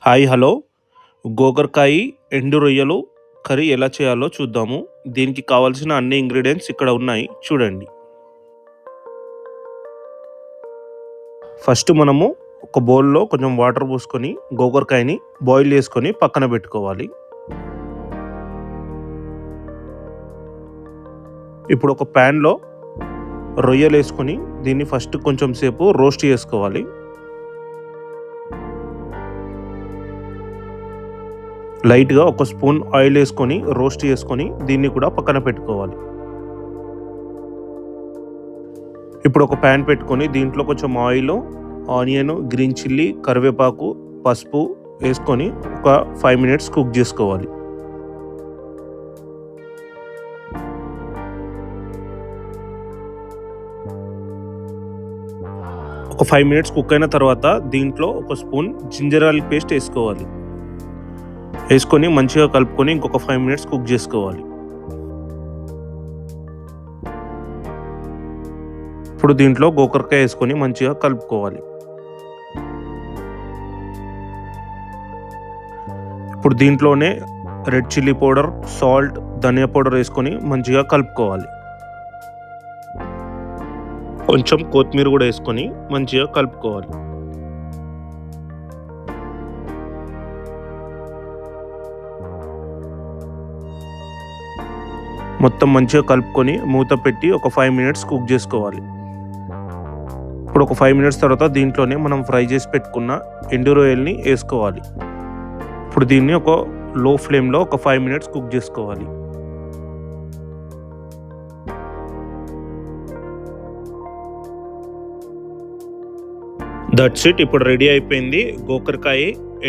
Hi hello గోకరకాయ ఎండు రొయ్యలు curry ఎలా చేయాలో చూద్దాము. దీనికి కావాల్సిన అన్ని ఇంగ్రీడియంట్స్ ఇక్కడ ఉన్నాయి, చూడండి. ఫస్ట్ మనము ఒక బౌల్లో కొంచెం వాటర్ పోసుకొని గోకరకాయని బాయిల్ చేసుకొని పక్కన పెట్టుకోవాలి. ఇప్పుడు ఒక ప్యాన్లో రొయ్యలు వేసుకొని దీన్ని ఫస్ట్ కొంచెం సేపు రోస్ట్ చేసుకోవాలి. లైట్గా ఒక స్పూన్ ఆయిల్ వేసుకొని రోస్ట్ చేసుకొని దీన్ని కూడా పక్కన పెట్టుకోవాలి. ఇప్పుడు ఒక ప్యాన్ పెట్టుకొని దీంట్లో కొంచెం ఆయిల్, ఆనియన్, గ్రీన్ చిల్లీ, కరివేపాకు, పసుపు వేసుకొని ఒక 5 minutes కుక్ చేసుకోవాలి. ఒక 5 minutes కుక్ అయిన తర్వాత దీంట్లో ఒక స్పూన్ జింజర్ గార్లిక్ పేస్ట్ వేసుకొని మంచిగా కలుపుకొని ఇంకొక 5 minutes కుక్ చేసుకోవాలి. ఇప్పుడు దీంట్లో గోకరకాయ వేసుకొని మంచిగా కలుపుకోవాలి. ఇప్పుడు దీంట్లోనే రెడ్ చిల్లీ పౌడర్, సాల్ట్, ధనియా పౌడర్ వేసుకొని మంచిగా కలుపుకోవాలి. కొంచెం కొత్తిమీర కూడా వేసుకొని మంచిగా కలుపుకోవాలి. మొత్తం మంచిగా కలుపుకొని మూత పెట్టి ఒక 5 minutes కుక్ చేసుకోవాలి. ఇప్పుడు ఒక 5 minutes తర్వాత దీంట్లోనే మనం ఫ్రై చేసి పెట్టుకున్న ఎండు రొయ్యల్ని వేసుకోవాలి. ఇప్పుడు దీన్ని ఒక లో ఫ్లేమ్లో ఒక 5 minutes కుక్ చేసుకోవాలి. That's it. ఇప్పుడు రెడీ అయిపోయింది గోకరకాయ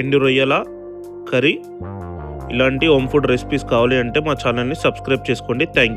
ఎండు రొయ్యల కర్రీ. ఇలాంటి హోమ్ ఫుడ్ రెసిపీస్ కావాలి అంటే మా ఛానల్ని సబ్స్క్రైబ్ చేసుకోండి. Thank you.